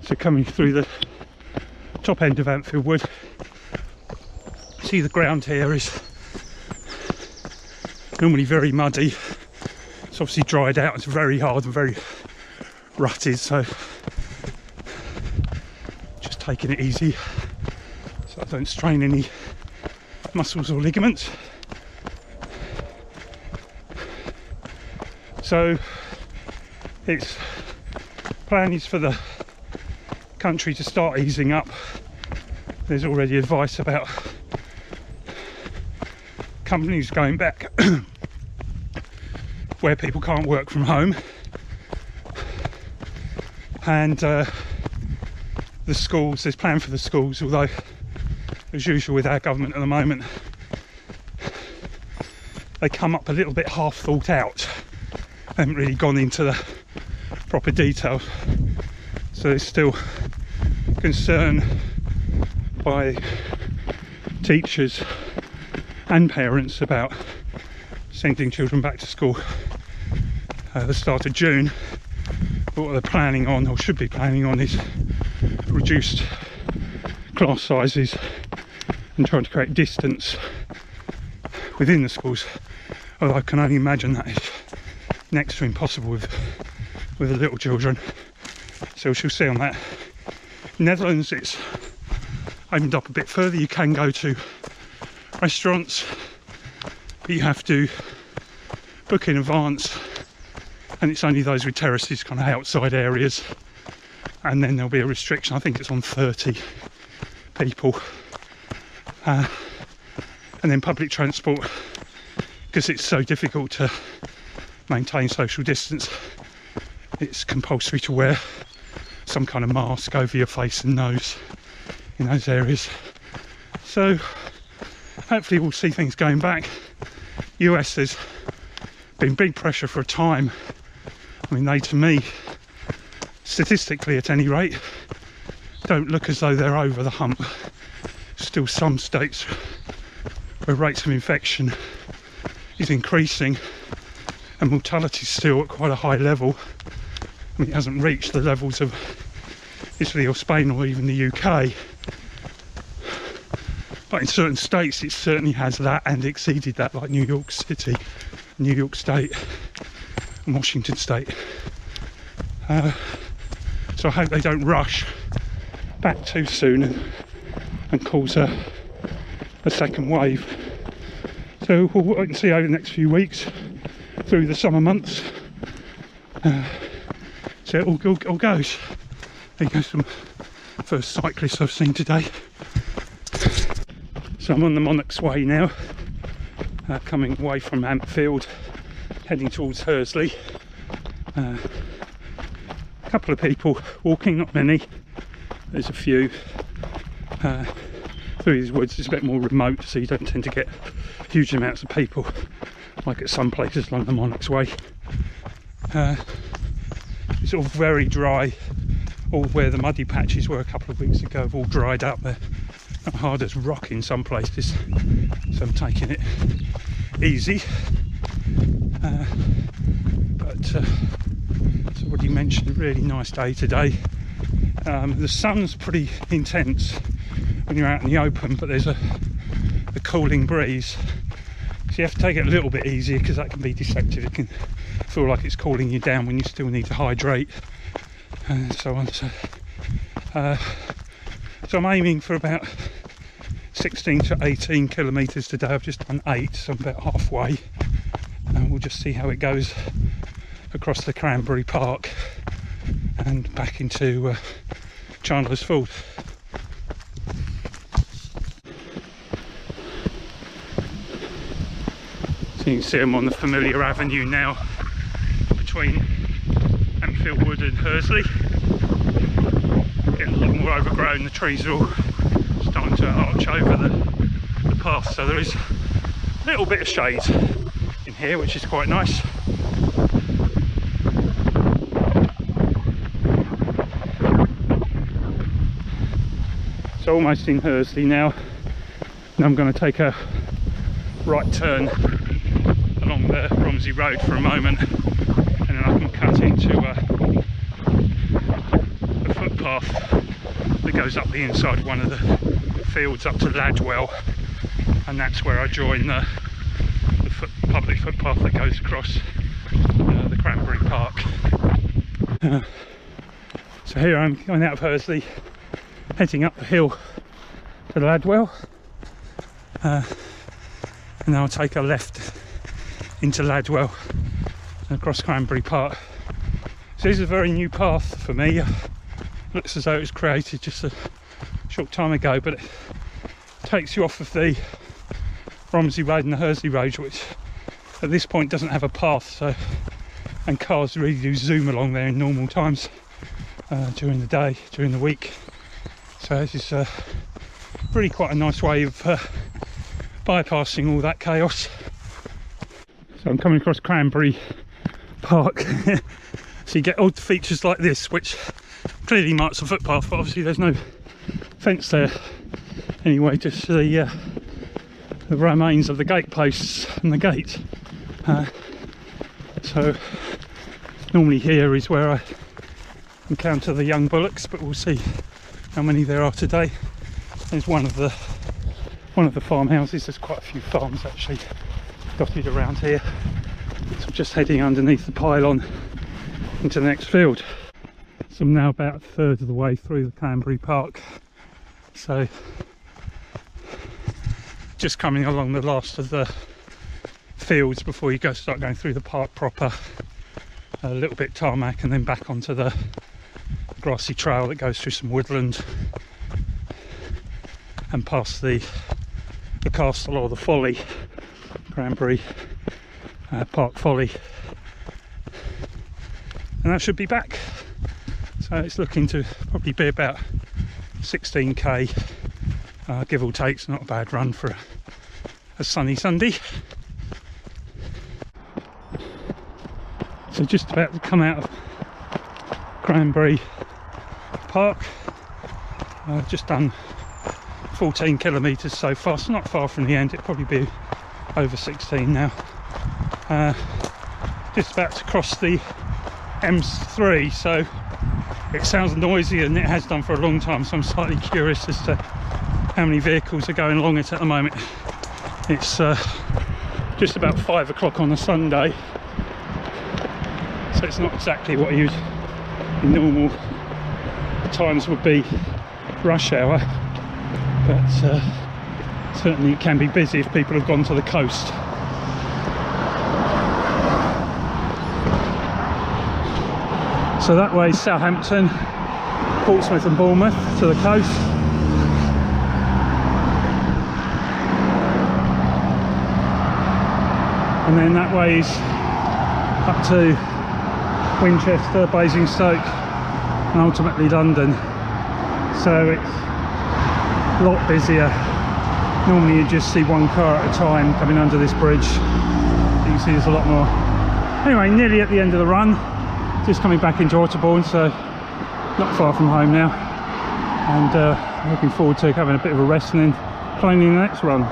So coming through the top end of Ampfield Wood, see the ground here is normally very muddy. It's obviously dried out, it's very hard and very rutted, so just taking it easy so I don't strain any muscles or ligaments. So its plan is for the country to start easing up. There's already advice about companies going back where people can't work from home, and the schools, there's plan for the schools, although as usual with our government at the moment, they come up a little bit half thought out. They haven't really gone into the proper details, so there's still concern by teachers and parents about sending children back to school at the start of June. But what they're planning on, or should be planning on, is reduced class sizes and trying to create distance within the schools. Although I can only imagine that is next to impossible with the little children. So we shall see on that. Netherlands, it's opened up a bit further. You can go to restaurants, but you have to book in advance, and it's only those with terraces, kind of outside areas, and then there'll be a restriction. I think it's on 30 people, and then public transport, because it's so difficult to maintain social distance, it's compulsory to wear some kind of mask over your face and nose in those areas. So hopefully we'll see things going back. US, there's been big pressure for a time. I mean, they, to me, statistically at any rate, don't look as though they're over the hump. Still some states where rates of infection is increasing and mortality is still at quite a high level. I mean, it hasn't reached the levels of Italy or Spain or even the UK, but in certain states it certainly has that and exceeded that, like New York City, New York State and Washington State. So I hope they don't rush back too soon and cause a second wave. So we'll wait and see over the next few weeks through the summer months. So it all goes. There goes some first cyclists I've seen today. So I'm on the Monarchs Way now, coming away from Ampfield, heading towards Hursley. A couple of people walking, not many. There's a few. Through these woods, it's a bit more remote, so you don't tend to get huge amounts of people like at some places like the Monarchs Way. It's all very dry. All where the muddy patches were a couple of weeks ago have all dried up. They're hard as rock in some places, so I'm taking it easy. But as already mentioned, really nice day today. The sun's pretty intense when you're out in the open, but there's a cooling breeze, so you have to take it a little bit easier because that can be deceptive. It can feel like it's cooling you down when you still need to hydrate and so on. So I'm aiming for about 16 to 18 kilometres today. I've just done 8, so I'm about halfway, and we'll just see how it goes across the Cranbury Park and back into Chandler's Ford. So you can see I'm on the familiar avenue now between Ampfield Wood and Hursley. Getting a lot more overgrown, the trees are all starting to arch over the path, so there is a little bit of shade in here, which is quite nice. So almost in Hursley now, and I'm going to take a right turn along the Romsey Road for a moment, and then I can cut into a footpath footpath that goes up the inside of one of the fields up to Ladwell, and that's where I join the public footpath that goes across the Cranbury Park. So here I'm going out of Hursley, heading up the hill to Ladwell, and then I'll take a left into Ladwell and across Cranbury Park. So this is a very new path for me. Looks as though it was created just a short time ago, but it takes you off of the Romsey Road and the Hursley Road, which at this point doesn't have a path, so, and cars really do zoom along there in normal times during the day, during the week. So this is really quite a nice way of bypassing all that chaos. So I'm coming across Cranbury Park. So you get odd features like this, which clearly marks a footpath, but obviously there's no fence there anyway, just the remains of the gate posts and the gate. So normally here is where I encounter the young bullocks, but we'll see how many there are today. There's one of the farmhouses. There's quite a few farms actually dotted around here. So I'm just heading underneath the pylon into the next field. So I'm now about a third of the way through the Cranbury Park. So just coming along the last of the fields before you start going through the park proper. A little bit tarmac and then back onto the grassy trail that goes through some woodland and past the castle or the folly, Cranbury Park Folly, and that should be back. So it's looking to probably be about 16k, give or take. It's not a bad run for a sunny Sunday. So just about to come out of Cranbury Park. Just done 14 kilometres so far, so not far from the end. It'll probably be over 16 now. Just about to cross the M3, so it sounds noisy, and it has done for a long time, so I'm slightly curious as to how many vehicles are going along it at the moment. It's just about 5 o'clock on a Sunday, so it's not exactly what you in normal times would be rush hour, but certainly it can be busy if people have gone to the coast. So that way is Southampton, Portsmouth and Bournemouth to the coast. And then that way is up to Winchester, Basingstoke and ultimately London. So it's a lot busier. Normally you just see one car at a time coming under this bridge. You can see there's a lot more. Anyway, nearly at the end of the run. Just coming back into Otterbourne, so not far from home now, and looking forward to having a bit of a rest and then planning the next run.